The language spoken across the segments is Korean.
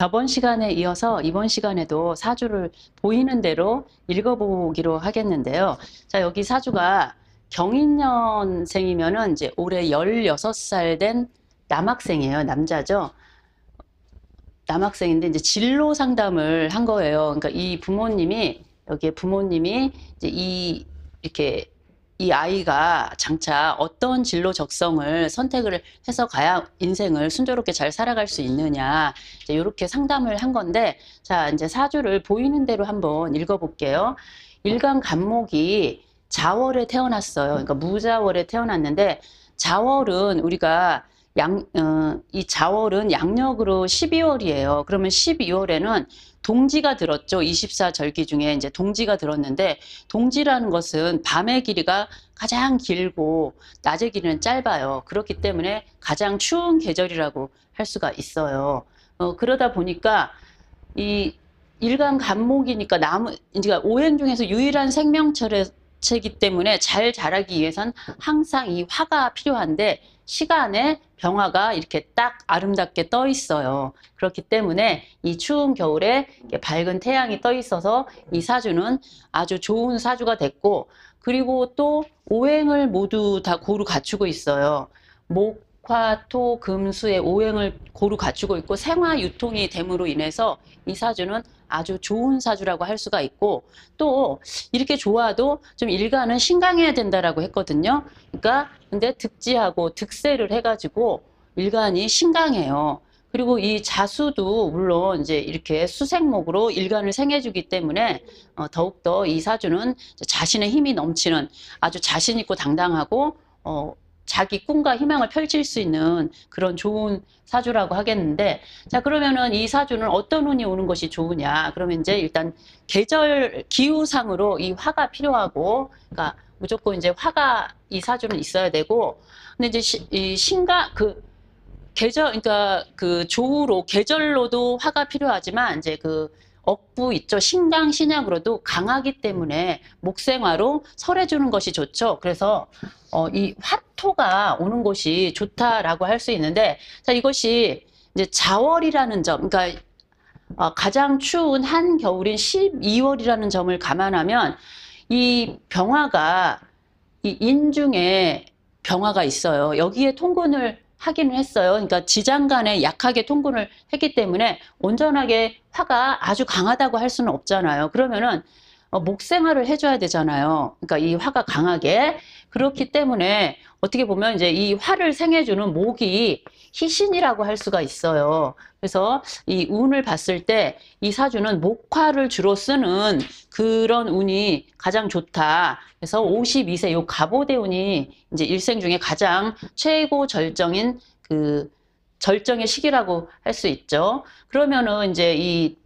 저번 시간에 이어서 이번 시간에도 사주를 보이는 대로 읽어보기로 하겠는데요. 자, 여기 사주가 경인년생이면은 이제 올해 16살 된 남학생이에요. 남자죠. 남학생인데 이제 진로 상담을 한 거예요. 그러니까 이 부모님이, 여기에 부모님이 이제 이렇게 이 아이가 장차 어떤 진로 적성을 선택을 해서 가야 인생을 순조롭게 잘 살아갈 수 있느냐, 이제 이렇게 상담을 한 건데, 자, 이제 사주를 보이는 대로 한번 읽어볼게요. 일간 간목이 자월에 태어났어요. 그러니까 무자월에 태어났는데, 자월은 우리가 이 자월은 양력으로 12월이에요. 그러면 12월에는 동지가 들었죠. 24절기 중에 이제 동지가 들었는데, 동지라는 것은 밤의 길이가 가장 길고 낮의 길이는 짧아요. 그렇기 때문에 가장 추운 계절이라고 할 수가 있어요. 그러다 보니까 이 일간 간목이니까 그러니까 오행 중에서 유일한 생명체이기 때문에 잘 자라기 위해선 항상 이 화가 필요한데, 시간에 병화가 이렇게 딱 아름답게 떠 있어요. 그렇기 때문에 이 추운 겨울에 밝은 태양이 떠 있어서 이 사주는 아주 좋은 사주가 됐고, 그리고 또 오행을 모두 다 고루 갖추고 있어요. 목, 화, 토, 금, 수의 오행을 고루 갖추고 있고, 생화 유통이 됨으로 인해서 이 사주는 아주 좋은 사주라고 할 수가 있고, 또 이렇게 좋아도 좀 일간은 신강해야 된다라고 했거든요. 그러니까 근데 득지하고 득세를 해가지고 일간이 신강해요. 그리고 이 자수도 물론 이제 이렇게 수생목으로 일간을 생해주기 때문에 더욱더 이 사주는 자신의 힘이 넘치는, 아주 자신 있고 당당하고 자기 꿈과 희망을 펼칠 수 있는 그런 좋은 사주라고 하겠는데, 자, 그러면은 이 사주는 어떤 운이 오는 것이 좋으냐? 그러면 이제 일단 계절 기후상으로 이 화가 필요하고, 그러니까 무조건 이제 화가 이 사주는 있어야 되고, 근데 이제 이 신가 계절, 그러니까 그 조우로 계절로도 화가 필요하지만 이제 그 억부 있죠. 신강 신약으로도 강하기 때문에 목생화로 설해주는 것이 좋죠. 그래서 이 화토가 오는 것이 좋다라고 할 수 있는데, 자, 이것이 이제 자월이라는 점, 그러니까 가장 추운 한겨울인 12월이라는 점을 감안하면 이 병화가 이 인중에 병화가 있어요. 여기에 통근을 하기는 했어요. 그러니까 지장간에 약하게 통근을 했기 때문에 온전하게 화가 아주 강하다고 할 수는 없잖아요. 그러면은 목생화를 해줘야 되잖아요. 그러니까 이 화가 강하게. 그렇기 때문에 어떻게 보면 이제 이 화를 생해주는 목이 희신이라고 할 수가 있어요. 그래서 이 운을 봤을 때 이 사주는 목화를 주로 쓰는 그런 운이 가장 좋다. 그래서 52세 요 갑오대운이 이제 일생 중에 가장 최고 절정인 그 절정의 시기라고 할 수 있죠. 그러면은 이제 이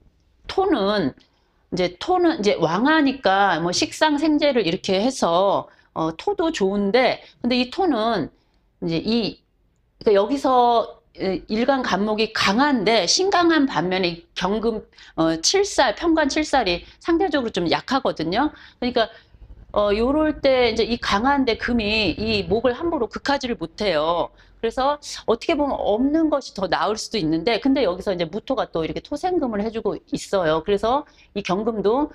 토는 이제 왕하니까 뭐 식상 생재를 이렇게 해서 토도 좋은데, 근데 이 토는 이제 그러니까 여기서 일간 간목이 강한데 신강한 반면에 이 경금 칠살 편관 칠살이 상대적으로 좀 약하거든요. 그러니까 요럴 때 이제 이 강한데 금이 이 목을 함부로 극하지를 못해요. 그래서 어떻게 보면 없는 것이 더 나을 수도 있는데, 근데 여기서 이제 무토가 또 이렇게 토생금을 해주고 있어요. 그래서 이 경금도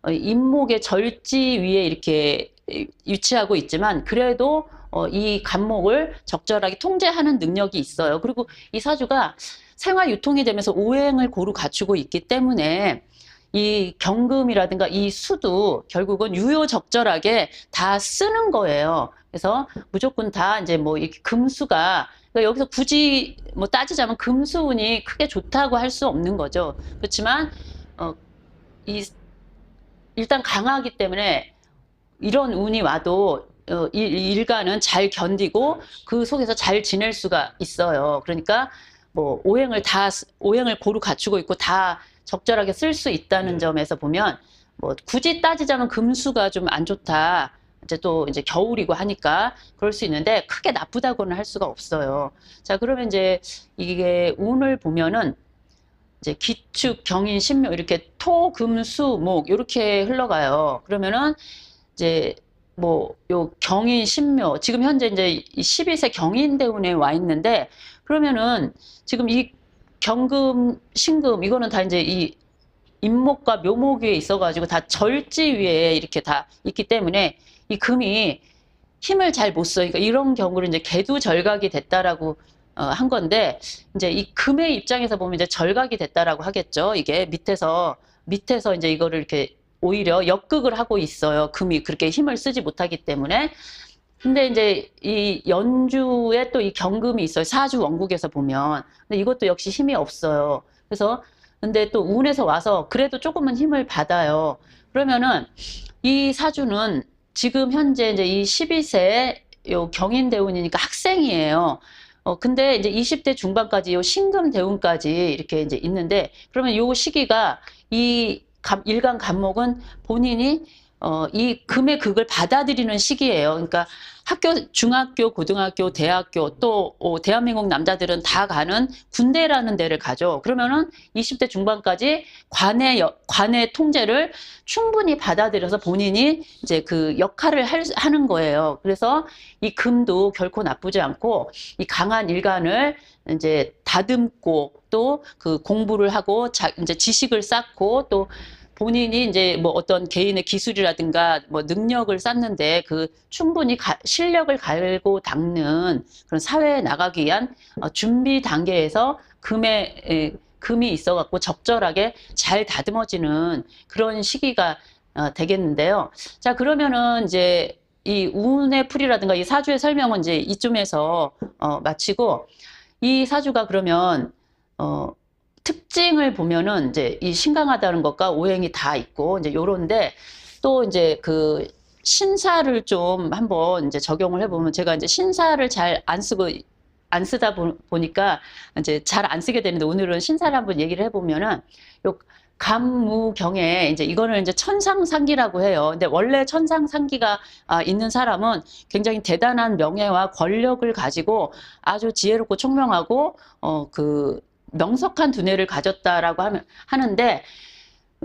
인목의 절지 위에 이렇게 위치하고 있지만, 그래도 이 간목을 적절하게 통제하는 능력이 있어요. 그리고 이 사주가 생활 유통이 되면서 오행을 고루 갖추고 있기 때문에 이 경금이라든가 이 수도 결국은 유효적절하게 다 쓰는 거예요. 그래서 무조건 다 이제 뭐 이렇게 금수가, 그러니까 여기서 굳이 뭐 따지자면 금수운이 크게 좋다고 할 수 없는 거죠. 그렇지만 이 일단 강하기 때문에 이런 운이 와도 일간은 잘 견디고 그 속에서 잘 지낼 수가 있어요. 그러니까 뭐 오행을 고루 갖추고 있고 다 적절하게 쓸 수 있다는 점에서 보면, 뭐 굳이 따지자면 금수가 좀 안 좋다. 이제 또 이제 겨울이고 하니까 그럴 수 있는데 크게 나쁘다고는 할 수가 없어요. 자, 그러면 이제 이게 운을 보면은 이제 기축, 경인, 신묘 이렇게 토, 금, 수, 목 이렇게 흘러가요. 그러면은 이제 뭐 요 경인, 신묘 지금 현재 이제 12세 경인대운에 와 있는데, 그러면은 지금 이 경금, 신금 이거는 다 이제 이 임목과 묘목 위에 있어가지고 다 절지 위에 이렇게 다 있기 때문에 이 금이 힘을 잘 못 써. 그러니까 이런 경우를 이제 개두절각이 됐다라고 한 건데, 이제 이 금의 입장에서 보면 이제 절각이 됐다라고 하겠죠. 이게 밑에서 이제 이거를 이렇게 오히려 역극을 하고 있어요. 금이 그렇게 힘을 쓰지 못하기 때문에. 근데 이제 이 연주에 또 이 경금이 있어요. 사주 원국에서 보면. 근데 이것도 역시 힘이 없어요. 그래서 근데 또 운에서 와서 그래도 조금은 힘을 받아요. 그러면은 이 사주는 지금 현재 이제 이 12세 요 경인대운이니까 학생이에요. 근데 이제 20대 중반까지 요 신금대운까지 이렇게 이제 있는데, 그러면 요 시기가 이 일간 간목은 본인이 이 금의 극을 받아들이는 시기예요. 그러니까 중학교, 고등학교, 대학교 또 대한민국 남자들은 다 가는 군대라는 데를 가죠. 그러면은 20대 중반까지 관의 통제를 충분히 받아들여서 본인이 이제 그 역할을 하는 거예요. 그래서 이 금도 결코 나쁘지 않고 이 강한 일간을 이제 다듬고 또 그 공부를 하고 이제 지식을 쌓고 또 본인이 이제 뭐 어떤 개인의 기술이라든가 뭐 능력을 쌓는데 그 충분히 실력을 갈고 닦는 그런 사회에 나가기 위한 준비 단계에서 금이 있어갖고 적절하게 잘 다듬어지는 그런 시기가 되겠는데요. 자, 그러면은 이제 이 운의 풀이라든가 이 사주의 설명은 이제 이쯤에서 마치고, 이 사주가 그러면 특징을 보면은 이제 이 신강하다는 것과 오행이 다 있고 이제 요런데, 또 이제 그 신사를 좀 한번 이제 적용을 해보면, 제가 이제 신사를 잘 안 쓰다 보니까 이제 잘 안 쓰게 되는데, 오늘은 신사를 한번 얘기를 해보면은 요 간무경에 이제 이거는 이제 천상상기라고 해요. 근데 원래 천상상기가 있는 사람은 굉장히 대단한 명예와 권력을 가지고 아주 지혜롭고 총명하고 그 명석한 두뇌를 가졌다라고 하는데,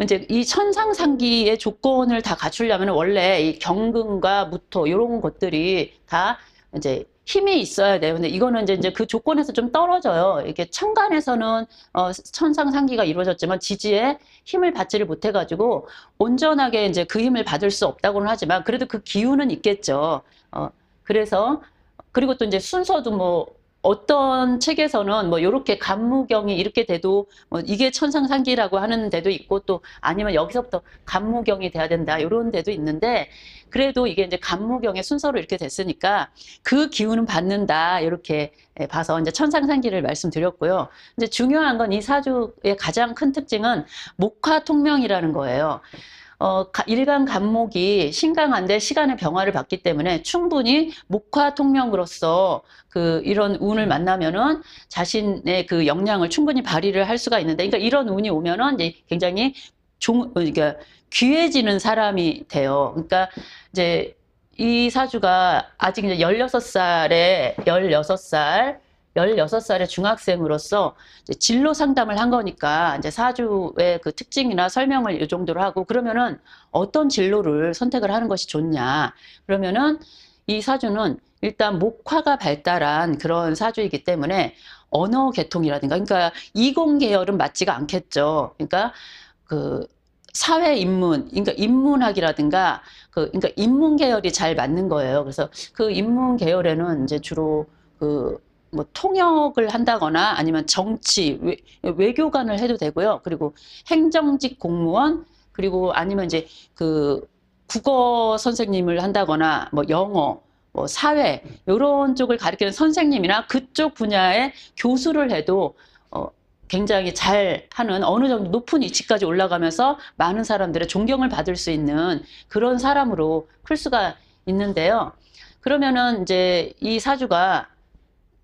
이제 이 천상상기의 조건을 다 갖추려면 원래 이 경금과 무토 이런 것들이 다 이제 힘이 있어야 돼요. 근데 이거는 이제 그 조건에서 좀 떨어져요. 이렇게 천간에서는 천상상기가 이루어졌지만 지지에 힘을 받지를 못해가지고 온전하게 이제 그 힘을 받을 수 없다고는 하지만 그래도 그 기운은 있겠죠. 그래서 그리고 또 이제 순서도 뭐 어떤 책에서는 뭐 이렇게 간무경이 이렇게 돼도 뭐 이게 천상상기라고 하는 데도 있고, 또 아니면 여기서부터 간무경이 돼야 된다 이런 데도 있는데, 그래도 이게 이제 간무경의 순서로 이렇게 됐으니까 그 기운은 받는다 이렇게 봐서 이제 천상상기를 말씀드렸고요. 이제 중요한 건 이 사주의 가장 큰 특징은 목화통명이라는 거예요. 일간 간목이 신강한데 시간의 병화를 받기 때문에 충분히 목화통명으로서 그 이런 운을 만나면은 자신의 그 역량을 충분히 발휘를 할 수가 있는데, 그러니까 이런 운이 오면은 이제 굉장히 그러니까 귀해지는 사람이 돼요. 그러니까 이제 이 사주가 아직 이제 16살의 중학생으로서 이제 진로 상담을 한 거니까 이제 사주의 그 특징이나 설명을 이 정도로 하고, 그러면은 어떤 진로를 선택을 하는 것이 좋냐. 그러면은 이 사주는 일단 목화가 발달한 그런 사주이기 때문에 언어 계통이라든가, 그러니까 이공계열은 맞지가 않겠죠. 그러니까 그 사회 인문, 그러니까 인문학이라든가 그러니까 인문 계열이 잘 맞는 거예요. 그래서 그 인문 계열에는 이제 주로 그 뭐 통역을 한다거나 아니면 정치, 외교관을 해도 되고요. 그리고 행정직 공무원, 그리고 아니면 이제 그 국어 선생님을 한다거나 뭐 영어, 뭐 사회 이런 쪽을 가르치는 선생님이나 그쪽 분야의 교수를 해도 굉장히 잘하는, 어느 정도 높은 위치까지 올라가면서 많은 사람들의 존경을 받을 수 있는 그런 사람으로 클 수가 있는데요. 그러면은 이제 이 사주가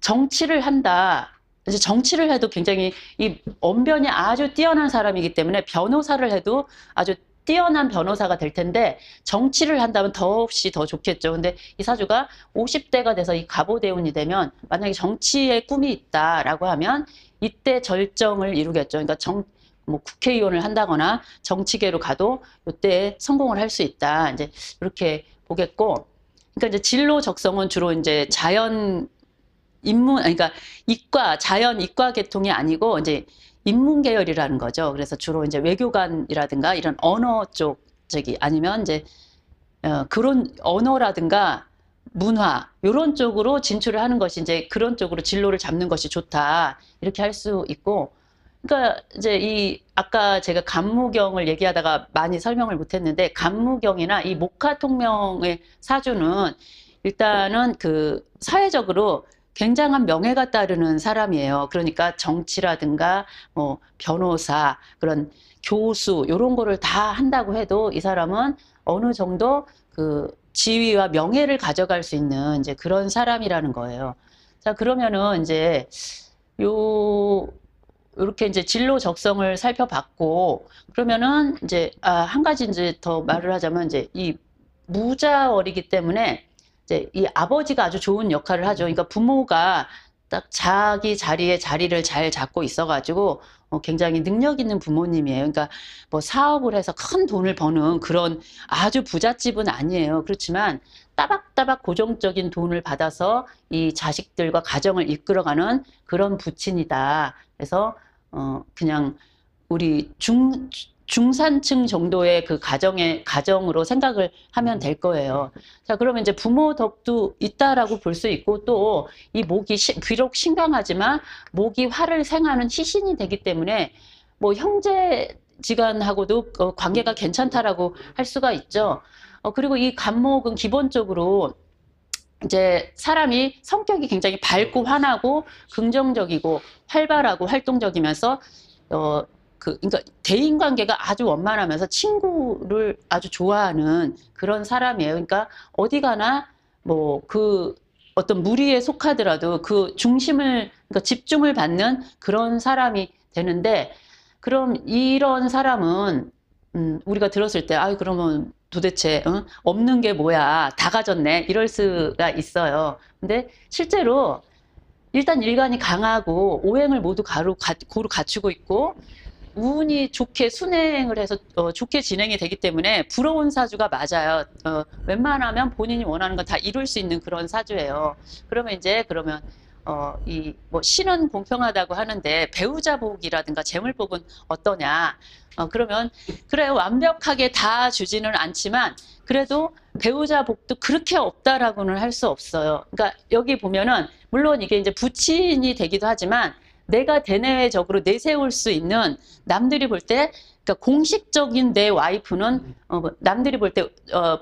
정치를 한다. 이제 정치를 해도 굉장히 이 언변이 아주 뛰어난 사람이기 때문에 변호사를 해도 아주 뛰어난 변호사가 될 텐데, 정치를 한다면 더없이 더 좋겠죠. 근데 이 사주가 50대가 돼서 이 갑오대운이 되면 만약에 정치에 꿈이 있다라고 하면 이때 절정을 이루겠죠. 그러니까 뭐 국회의원을 한다거나 정치계로 가도 이때 성공을 할 수 있다. 이제 이렇게 보겠고, 그러니까 이제 진로 적성은 주로 이제 그러니까 이과, 자연 이과 계통이 아니고 이제 인문 계열이라는 거죠. 그래서 주로 이제 외교관이라든가 이런 언어 쪽, 아니면 이제, 그런 언어라든가 문화, 요런 쪽으로 진출을 하는 것이 이제 그런 쪽으로 진로를 잡는 것이 좋다. 이렇게 할 수 있고, 그러니까 이제 아까 제가 간무경을 얘기하다가 많이 설명을 못 했는데, 간무경이나 이 목화통명의 사주는 일단은 그 사회적으로 굉장한 명예가 따르는 사람이에요. 그러니까 정치라든가 뭐 변호사, 그런 교수 요런 거를 다 한다고 해도 이 사람은 어느 정도 그 지위와 명예를 가져갈 수 있는 이제 그런 사람이라는 거예요. 자, 그러면은 이제 요렇게 이제 진로 적성을 살펴봤고, 그러면은 이제 한 가지 이제 더 말을 하자면 이제 이 무자월이기 때문에 이제 이 아버지가 아주 좋은 역할을 하죠. 그러니까 부모가 딱 자기 자리에 자리를 잘 잡고 있어가지고 굉장히 능력 있는 부모님이에요. 그러니까 뭐 사업을 해서 큰 돈을 버는 그런 아주 부잣집은 아니에요. 그렇지만 따박따박 고정적인 돈을 받아서 이 자식들과 가정을 이끌어가는 그런 부친이다. 그래서 그냥 우리 중산층 정도의 그 가정으로 생각을 하면 될 거예요. 자, 그러면 이제 부모 덕도 있다라고 볼 수 있고, 또 이 목이 비록 신강하지만 목이 화를 생하는 희신이 되기 때문에 뭐 형제지간하고도 관계가 괜찮다라고 할 수가 있죠. 그리고 이 간목은 기본적으로 이제 사람이 성격이 굉장히 밝고 환하고 긍정적이고 활발하고 활동적이면서 그러니까 대인 관계가 아주 원만하면서 친구를 아주 좋아하는 그런 사람이에요. 그러니까 어디 가나 뭐 그 어떤 무리에 속하더라도 그 중심을, 그러니까 집중을 받는 그런 사람이 되는데, 그럼 이런 사람은 우리가 들었을 때, 그러면 도대체 없는 게 뭐야, 다 가졌네, 이럴 수가 있어요. 근데 실제로 일단 일간이 강하고 오행을 모두 고루 갖추고 있고 운이 좋게 순행을 해서 좋게 진행이 되기 때문에 부러운 사주가 맞아요. 웬만하면 본인이 원하는 건 다 이룰 수 있는 그런 사주예요. 그러면 이 뭐 신은 공평하다고 하는데 배우자 복이라든가 재물복은 어떠냐? 그러면 그래요, 완벽하게 다 주지는 않지만 그래도 배우자 복도 그렇게 없다라고는 할 수 없어요. 그러니까 여기 보면은 물론 이게 이제 부친이 되기도 하지만 내가 대내적으로 내세울 수 있는, 남들이 볼 때, 그러니까 공식적인 내 와이프는 남들이 볼 때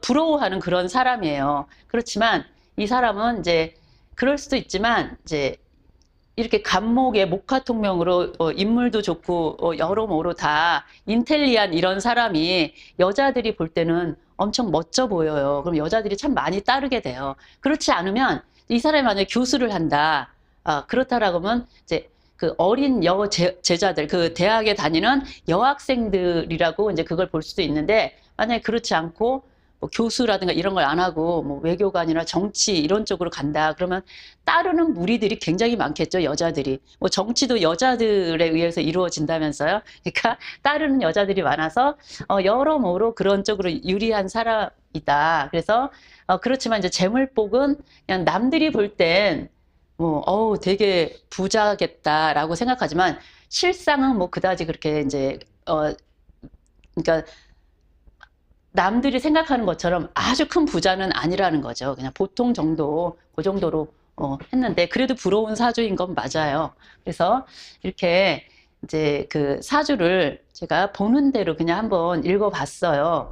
부러워하는 그런 사람이에요. 그렇지만 이 사람은 이제 그럴 수도 있지만 이제 이렇게 간목의 목화통명으로 인물도 좋고 여러모로 다 인텔리한 이런 사람이 여자들이 볼 때는 엄청 멋져 보여요. 그럼 여자들이 참 많이 따르게 돼요. 그렇지 않으면 이 사람이 만약에 교수를 한다. 그렇다라고 하면 이제 그 어린 제자들, 그 대학에 다니는 여학생들이라고 이제 그걸 볼 수도 있는데, 만약에 그렇지 않고 뭐 교수라든가 이런 걸 안 하고 뭐 외교관이나 정치 이런 쪽으로 간다. 그러면 따르는 무리들이 굉장히 많겠죠, 여자들이. 뭐 정치도 여자들에 의해서 이루어진다면서요. 그러니까 따르는 여자들이 많아서 여러모로 그런 쪽으로 유리한 사람이다. 그래서 그렇지만 이제 재물복은 그냥 남들이 볼땐 뭐, 되게 부자겠다라고 생각하지만 실상은 뭐 그다지 그렇게 이제, 그러니까 남들이 생각하는 것처럼 아주 큰 부자는 아니라는 거죠. 그냥 보통 정도, 그 정도로 했는데 그래도 부러운 사주인 건 맞아요. 그래서 이렇게 이제 그 사주를 제가 보는 대로 그냥 한번 읽어봤어요.